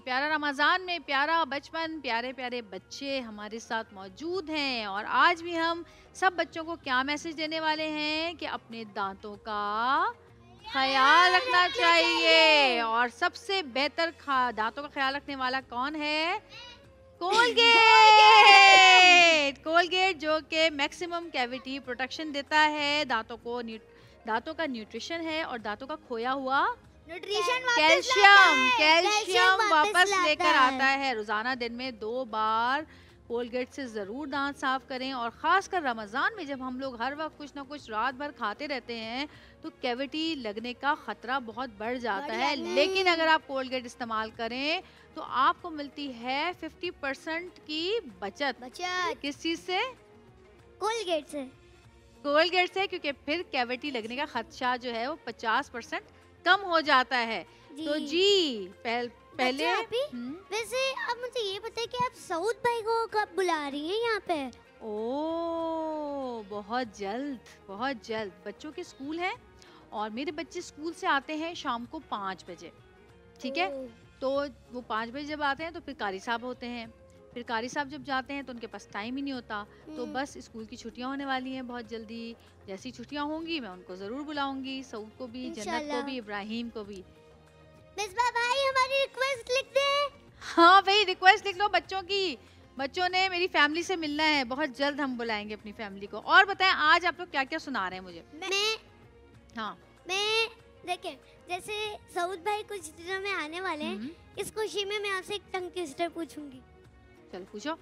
प्यारा रमज़ान में प्यारा बचपन, प्यारे प्यारे बच्चे हमारे साथ मौजूद हैं और आज भी हम सब बच्चों को क्या मैसेज देने वाले हैं कि अपने दांतों का ख्याल रखना चाहिए। और सबसे बेहतर दांतों का ख्याल रखने वाला कौन है? कोलगेट। कोलगेट जो कि मैक्सिमम कैविटी प्रोटेक्शन देता है, दांतों का न्यूट्रिशन है और दांतों का खोया हुआ कैल्शियम वापस लेकर आता है। रोजाना दिन में 2 बार कोलगेट से जरूर दांत साफ करें और खासकर रमजान में जब हम लोग हर वक्त कुछ ना कुछ रात भर खाते रहते हैं तो कैविटी लगने का खतरा बहुत बढ़ जाता है। लेकिन अगर आप कोलगेट इस्तेमाल करें तो आपको मिलती है 50% की बचत। किस चीज से? कोलगेट से। कोलगेट से, क्योंकि फिर कैविटी लगने का खदशा जो है वो 50% कम हो जाता है। तो जी पहले वैसे आप मुझे ये बताइए कि आप सऊद भाई को कब बुला रही हैं यहाँ पे? बहुत जल्द। बच्चों के स्कूल है और मेरे बच्चे स्कूल से आते हैं शाम को 5 बजे, ठीक है? तो वो 5 बजे जब आते हैं तो फिर कारी साहब होते हैं। फिर कारी साहब जब जाते हैं तो उनके पास टाइम ही नहीं होता। तो बस स्कूल की छुट्टियां होने वाली हैं बहुत जल्दी। जैसी छुट्टियां होंगी मैं उनको जरूर बुलाऊंगी, सऊद को भी, जन्नत को भी, इब्राहिम को भी। मिसबा भाई हमारी रिक्वेस्ट लिख दे। हाँ भाई रिक्वेस्ट लिख लो बच्चों की। बच्चों ने मेरी फैमिली से मिलना है, बहुत जल्द हम बुलाएंगे अपनी फैमिली को। और बताएं आज आप लोग क्या क्या सुना रहे हैं मुझे? मैं देखें, जैसे सऊद भाई कुछ दिनों में आने वाले हैं, इस खुशी में मैं आपसे एक टंग ट्विस्टर पूछूंगी। चल पूछो।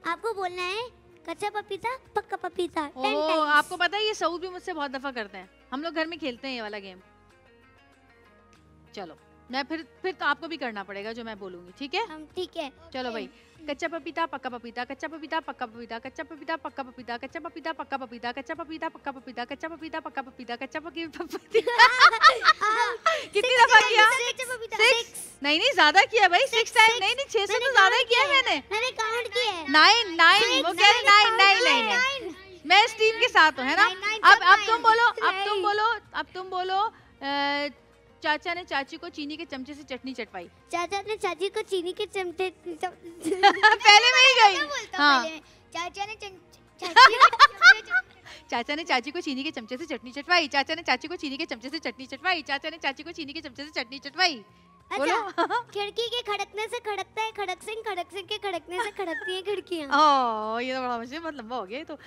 आपको बोलना है कच्चा पपीता पक्का पपीता। आपको पता है ये सऊद भी मुझसे बहुत दफा करते हैं, हम लोग घर में खेलते हैं ये वाला गेम। चलो मैं फिर तो आपको भी करना पड़ेगा जो मैं बोलूंगी, ठीक है? ठीक है। चलो भाई, कच्चा पपीता पक्का पपीता, कच्चा पपीता पक्का पपीता, कच्चा पपीता पक्का पपीता, कच्चा पपीता पक्का पपीता, कच्चा पपीता पक्का पपीता, कच्चा पपीता पक्का पपीता, कच्चा पपीता। कितनी दफा किया? 6। नहीं ज्यादा किया भाई, 6 टाइम। नहीं 6 से तो ज्यादा किया मैंने काउंट किया है। 9 वो कह रहे 9। मैं इस टीम के साथ हूँ, है ना? अब तुम बोलो। चाचा ने चाची को चीनी के चमचे से चटनी चटवाई। चाचा ने चाची को चीनी के चमचे पहले में ही गई। हाँ। चाचा ने चाची को चीनी के चमचे से चटनी चटवाई। चाचा ने चाची को चीनी के चमचे से चटनी चटवाई। चाचा ने चाची को चीनी के चमचे से चटनी चटवाई। अच्छा, खिड़की के खड़कने से खड़कता है खड़क सिंह के खड़कने से खड़कती है खिड़कियाँ। ये तो बड़ा मुझे लंबा हो गया। तो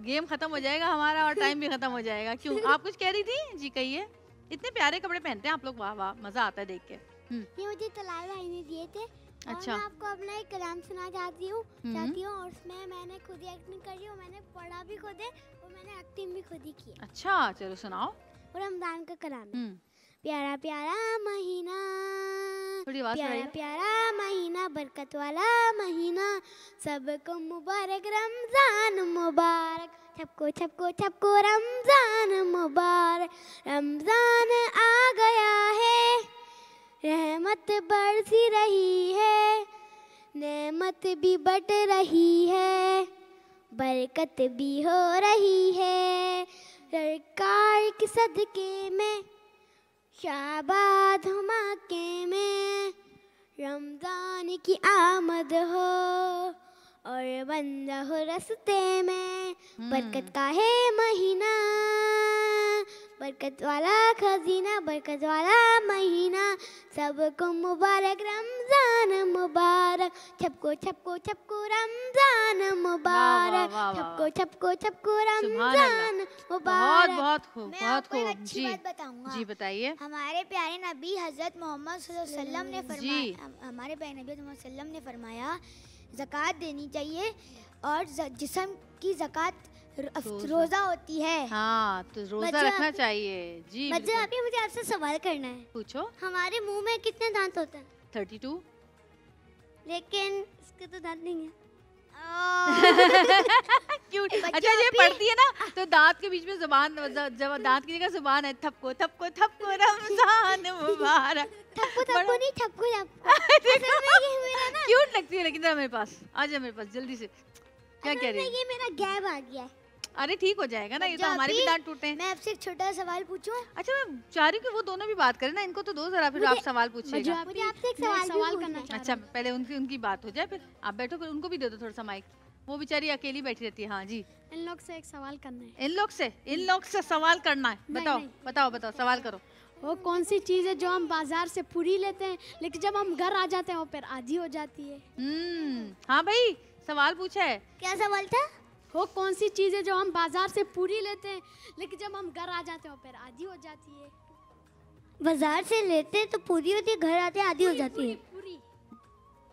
गेम खत्म हो जाएगा हमारा और टाइम भी खत्म हो जाएगा। क्यों, आप कुछ कह रही थी? जी कहिए। इतने प्यारे कपड़े पहनते हैं आप लोग, वाह वाह, मजा आता है देख के। ये मुझे तलाल भाई ने दिए थे। अच्छा। और मैं आपको अपना एक कलाम सुना चाहती हूँ और उसमें मैंने खुद ही एक्टिंग करी है, मैंने पढ़ा भी खुद है और मैंने एक्टिंग भी खुद ही की। अच्छा चलो सुनाओ। रमजान का कलाम है। प्यारा प्यारा महीना, प्यारा प्यारा महीना, बरकत वाला महीना, सबको मुबारक रमजान मुबारक, छपको छपको छपको रमजान मुबारक। रमजान आ गया है, रहमत बरसी रही है, नेमत भी बट रही है, बरकत भी हो रही है। सरकार के सदके में, शाबाद धमाके में, रमजान की आमद हो और बंदा हो रस्ते में। बरकत का है महीना, बरकत वाला खजीना, बरकत वाला महीना, सबको मुबारक रमजान मुबारक, छपको छपको छपको रमजान मुबारक, छपको छपको छपको रमजान मुबारक। बहुत खूब। अच्छी बात बताऊंगा। जी बताइए। हमारे प्यारे नबी हजरत मोहम्मद सल्लल्लाहु अलैहि वसल्लम ने फरमाया ज़कात देनी चाहिए और जिस्म की ज़कात रोजा होती है। हाँ तो रोजा रखना चाहिए। जी मतलब अभी मुझे आपसे सवाल करना है। पूछो। हमारे मुंह में कितने दांत होते हैं? 32। लेकिन इसके तो दांत नहीं है। क्यूट। अच्छा ये पढ़ती है ना तो दांत के बीच में जुबान, जब दांत की जगह जुबान है। थपको थपको थपको रमजान मुबारक। थपको थपको नहीं, थपको थपको। क्यूट लगती है लेकिन मेरे पास आ जा, मेरे पास जल्दी से। क्या कह रही है? ये मेरा गैप आ गया है। अरे ठीक हो जाएगा ना, ये तो हमारे भी दांत टूटे हैं। मैं आपसे एक छोटा सवाल पूछूं? अच्छा मैं चाह रही हूँ कि वो दोनों भी बात करें ना, इनको तो दो जरा, फिर आप सवाल पूछिएगा। मुझे आपसे एक सवाल करना चाह अच्छा पहले उनकी बात हो जाए, फिर आप बैठो, फिर उनको भी दे दो थोड़ा सा माइक, वो बेचारी अकेली बैठी रहती है। हाँ जी, इन लोग से एक सवाल करना है। इन लोग से सवाल करना है। बताओ बताओ बताओ, सवाल करो। वो कौन सी चीज़ है जो हम बाजार से पूरी लेते हैं लेकिन जब हम घर आ जाते हैं वो फिर आधी हो जाती है? हाँ भाई सवाल पूछा है। क्या सवाल था? वो कौन सी चीज़ है जो हम बाजार से पूरी लेते हैं लेकिन जब हम घर आ जाते हैं वो फिर आधी हो जाती है? बाजार से लेते हैं तो पूरी होती है, घर आते आधी हो जाती है। पूरी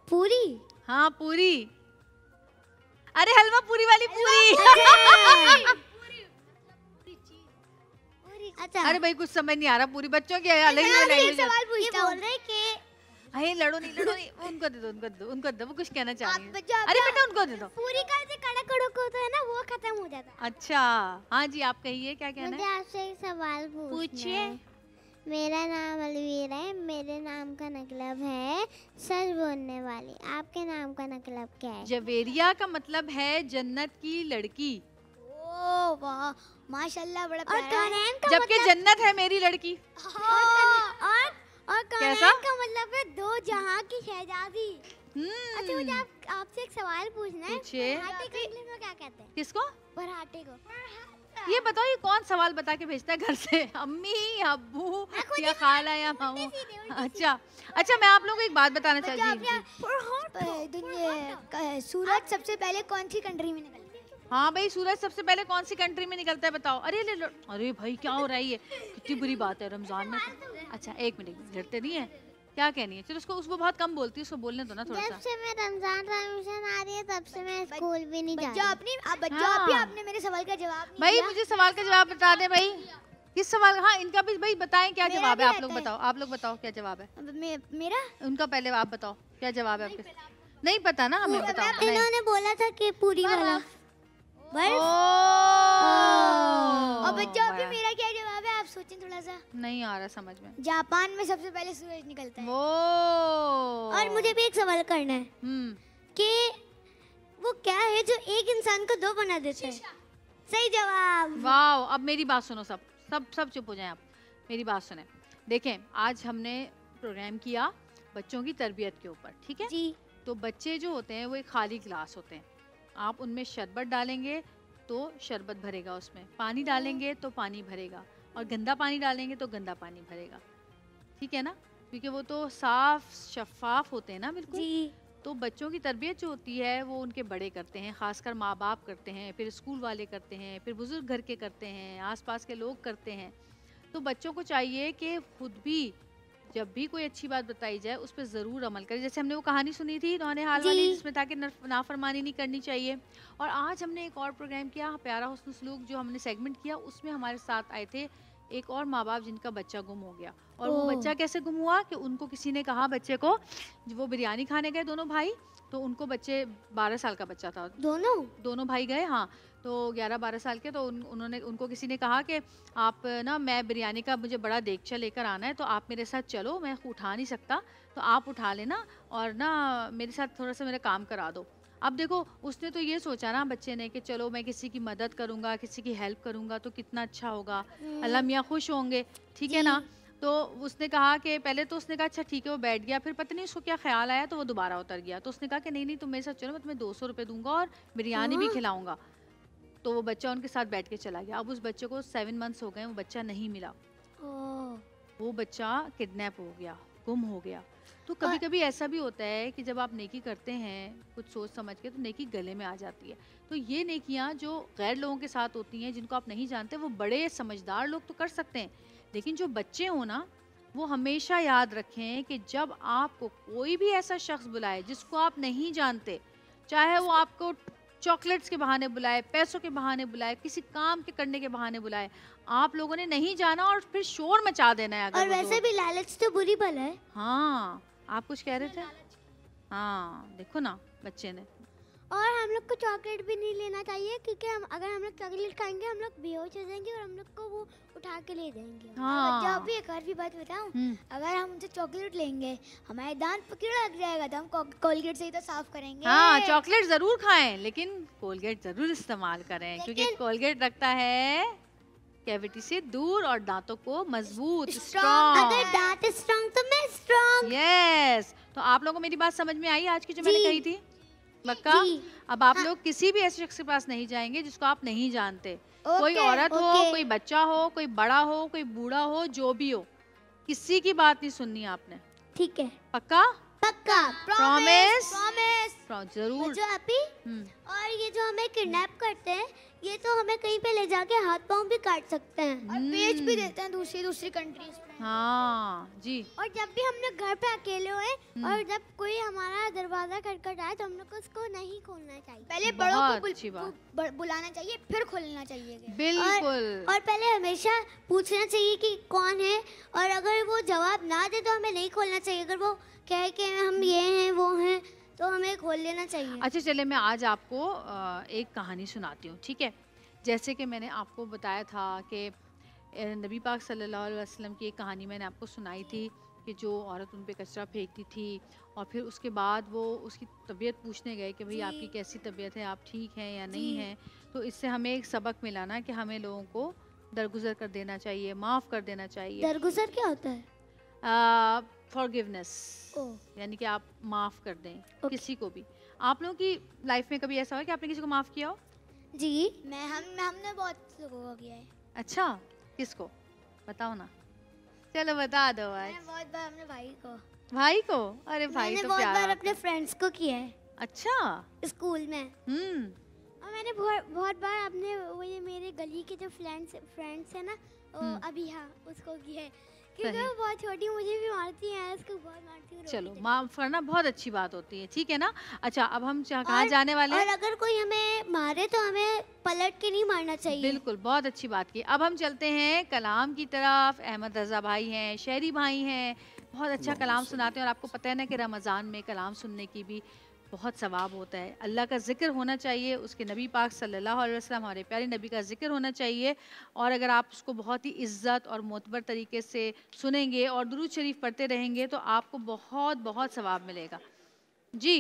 पूरी? हाँ पूरी। अरे हलवा पूरी वाली पूरी। अच्छा अरे भाई कुछ समझ नहीं आ रहा, पूरी बच्चों की अलग ही लैंग्वेज है। सवाल पूछता हूं। बोल रहे कि अरे लड़ो नहीं, उनको दे दो, उनको दे दो, वो कुछ कहना चाह रही है। बच्चों, अरे बेटा उनको दे दो। पूरी का जो कड़क कड़क होता है ना वो खत्म हो जाता है। अच्छा हाँ जी, आप कहिए क्या कहना है। मुझे आपसे एक सवाल पूछिए। मेरा नाम अलवीरा है, मेरे नाम का मतलब है सच बोलने वाली। आपके नाम का मतलब क्या है? जवेरिया का मतलब है जन्नत की लड़की। ओह वाह माशाल्लाह, बड़ा प्यारा है। जबकि जन्नत है मेरी लड़की। और कैसा? का मतलब है दो जहां की शहजादी। अच्छा मुझे आपसे एक सवाल पूछना है। पूछिए। पराठे को इंग्लिश में क्या कहते हैं? किसको? पराठे को। ये बताओ, ये कौन सवाल बता के भेजता है घर से? अम्मी अब्बू या खाला या मामू? अच्छा अच्छा, मैं आप लोगों को एक बात बताना चाहती हूँ। सूरज सबसे पहले कौन सी कंट्री में निकलता है? हाँ भाई, सूरज सबसे पहले कौन सी कंट्री में निकलता है बताओ? अरे भाई क्या हो रहा है ये? कितनी बुरी बात है रमजान में तो। अच्छा एक मिनट, लड़ते नहीं है, क्या कहनी है? चलो उसको बहुत कम बोलती है, उसको बोलने दो ना थोड़ा सा। जब से मैं रमजान रेजोल्यूशन आ रही है तब से मैं स्कूल भी नहीं जा रही। आपने मेरे सवाल का जवाब नहीं भाई दिया। मुझे सवाल का जवाब बता दे भाई। किस सवाल? हाँ इनका भी भाई बताएं क्या जवाब है। आप लोग बताओ क्या जवाब है मेरा? उनका पहले आप बताओ क्या जवाब है आपके? नहीं पता ना हमें, बताओ। इन्होंने बोला था कि पूरी वाला बर्फ। और बच्चों अभी मेरा क्या जवाब है? आप सोचें थोड़ा सा। नहीं आ रहा समझ में। जापान में सबसे पहले सूरज निकलता है। और मुझे भी एक सवाल करना है कि वो क्या है जो एक इंसान को दो बना देता है? सही जवाब। वाह, अब मेरी बात सुनो, सब चुप हो जाएं आप, मेरी बात सुने। देखें आज हमने प्रोग्राम किया बच्चों की तरबियत के ऊपर, ठीक है जी। तो बच्चे जो होते हैं वो एक खाली गिलास होते हैं। आप उनमें शरबत डालेंगे तो शरबत भरेगा, उसमें पानी डालेंगे तो पानी भरेगा, और गंदा पानी डालेंगे तो गंदा पानी भरेगा, ठीक है ना? क्योंकि वो तो साफ शफाफ होते हैं ना बिल्कुल जी। तो बच्चों की तरबियत जो होती है वो उनके बड़े करते हैं, खासकर माँ बाप करते हैं, फिर स्कूल वाले करते हैं, फिर बुजुर्ग घर के करते हैं, आसपास के लोग करते हैं। तो बच्चों को चाहिए कि खुद भी जब भी कोई अच्छी बात बताई जाए उस पर ज़रूर अमल करें। जैसे हमने वो कहानी सुनी थी नौने हाल वाली, जिसमें था कि नाफरमानी नहीं करनी चाहिए। और आज हमने एक और प्रोग्राम किया प्यारा हुस्न सलूक, जो हमने सेगमेंट किया, उसमें हमारे साथ आए थे एक और माँ बाप जिनका बच्चा गुम हो गया। और वो बच्चा कैसे गुम हुआ कि उनको किसी ने कहा बच्चे को, वो बिरयानी खाने गए दोनों भाई, तो उनको बच्चे 12 साल का बच्चा था, दोनों भाई गए, हाँ तो 11-12 साल के। तो उनको किसी ने कहा कि आप ना, मैं बिरयानी का मुझे बड़ा देगचा लेकर आना है, तो आप मेरे साथ चलो, मैं उठा नहीं सकता तो आप उठा लेना और ना मेरे साथ थोड़ा सा मेरा काम करा दो। अब देखो उसने तो ये सोचा ना बच्चे ने कि चलो मैं किसी की मदद करूँगा, किसी की हेल्प करूँगा तो कितना अच्छा होगा, अल्लाह मियाँ खुश होंगे, ठीक है ना? तो उसने कहा कि पहले तो उसने कहा अच्छा ठीक है, वो बैठ गया, फिर पता नहीं उसको क्या ख्याल आया तो वो दोबारा उतर गया। तो उसने कहा कि नहीं तुम मेरे साथ चलो, मैं तुम्हें 200 रुपये दूंगा और बिरयानी भी खिलाऊंगा। तो वो बच्चा उनके साथ बैठ के चला गया। अब उस बच्चे को 7 मंथ्स हो गए, वो बच्चा नहीं मिला, वो बच्चा किडनैप हो गया, गुम हो गया। तो कभी कभी ऐसा भी होता है कि जब आप नेकी करते हैं कुछ सोच समझ के, तो नेकी गले में आ जाती है। तो ये नेकियां जो गैर लोगों के साथ होती हैं, जिनको आप नहीं जानते, वो बड़े समझदार लोग तो कर सकते हैं, लेकिन जो बच्चे हो ना, वो हमेशा याद रखें कि जब आपको कोई भी ऐसा शख्स बुलाए जिसको आप नहीं जानते, चाहे वो आपको चॉकलेट्स के बहाने बुलाए, पैसों के बहाने बुलाए, किसी काम के करने के बहाने बुलाए, आप लोगों ने नहीं जाना और फिर शोर मचा देना है। अगर और वैसे भी लालच तो बुरी बला है। हाँ आप कुछ कह रहे थे? हाँ देखो ना बच्चे ने। और हम लोग को चॉकलेट भी नहीं लेना चाहिए, क्योंकि अगर हम लोग चॉकलेट खाएंगे हम लोग बेहोश हो जाएंगे और हम लोग को वो उठा के ले जाएंगे। हाँ। बच्चा, अभी एक और भी बात बताऊं, अगर हम उनसे चॉकलेट लेंगे हमारे दांत पर कीड़ा लग जाएगा, तो हम कोलगेट से ही तो साफ करेंगे। हाँ, चॉकलेट जरूर खाएं लेकिन कोलगेट जरूर इस्तेमाल करें, क्योंकि कोलगेट रखता है कैविटी से दूर और दांतों को मजबूत, स्ट्रॉन्ग। अगर दांत स्ट्रॉन्ग तो मैं स्ट्रॉन्ग। यस। तो आप लोगों को मेरी बात समझ में आई आज की जो मैंने कही थी? पक्का? अब आप लोग किसी भी ऐसे शख्स के पास नहीं जाएंगे जिसको आप नहीं जानते। कोई औरत हो, कोई बच्चा हो, कोई बड़ा हो, कोई बूढ़ा हो, जो भी हो, किसी की बात नहीं सुननी आपने। ठीक है? पक्का? पक्का। प्रॉमिस? प्रॉमिस। जरूर। जो अभी और ये जो हमें किडनैप करते हैं, ये तो हमें कहीं पे ले जाके हाथ पांव भी काट सकते हैं और बेच भी देते हैं दूसरी कंट्रीज में। हाँ जी। और जब भी हम लोग घर पे अकेले होए और जब कोई हमारा दरवाजा खटखटाए तो हम लोग को उसको नहीं खोलना चाहिए, पहले बड़ों को बुलाना चाहिए फिर खोलना चाहिए। बिल्कुल। और पहले हमेशा पूछना चाहिए कि कौन है, और अगर वो जवाब ना दे तो हमें नहीं खोलना चाहिए। अगर वो कहे कि हम ये हैं वो हैं तो हमें खोल लेना चाहिए। अच्छा, चले मैं आज आपको एक कहानी सुनाती हूँ, ठीक है? जैसे कि मैंने आपको बताया था कि नबी पाक सल्लल्लाहु अलैहि वसल्लम की एक कहानी मैंने आपको सुनाई थी कि जो औरत उन पे कचरा फेंकती थी और फिर उसके बाद वो उसकी तबीयत पूछने गए कि भाई आपकी कैसी तबीयत है, आप ठीक हैं या नहीं हैं। तो इससे हमें एक सबक मिला ना कि हमें लोगों को दरगुजर कर देना चाहिए, माफ़ कर देना चाहिए। दरगुजर क्या होता है? फॉरगिवनेस, यानी कि आप माफ़ कर दें किसी को भी। आप लोगों की लाइफ में कभी ऐसा हो कि आपने किसी को माफ़ किया हो? जी, हमने बहुत लोगों को किया है। अच्छा, किसको बताओ ना? चलो बता दो आज। बहुत बार अपने भाई को। अरे भाई तो बहुत प्यारा बार अपने फ्रेंड्स को किया है। अच्छा, स्कूल में। और मैंने बहुत बार अपने वो ये मेरे गली के जो फ्रेंड्स है ना, अभी हाँ उसको किया है, क्योंकि वो बहुत छोटी, मुझे भी मारती है, उसको बहुत मारती हूँ। चलो, माफ करना बहुत अच्छी बात होती है, ठीक है ना? अच्छा, अब हम कहाँ जाने वाले हैं? और अगर कोई हमें मारे तो हमें पलट के नहीं मारना चाहिए। बिल्कुल, बहुत अच्छी बात की। अब हम चलते हैं कलाम की तरफ। अहमद रजा भाई हैं, शहरी भाई हैं, बहुत अच्छा कलाम सुनाते हैं। और आपको पता है ना कि रमज़ान में कलाम सुनने की भी बहुत सवाब होता है। अल्लाह का जिक्र होना चाहिए, उसके नबी पाक सल्लल्लाहु अलैहि वसल्लम हमारे प्यारे नबी का जिक्र होना चाहिए। और अगर आप उसको बहुत ही इज्जत और मोतबर तरीके से सुनेंगे और दुरूद शरीफ पढ़ते रहेंगे तो आपको बहुत बहुत सवाब मिलेगा। जी।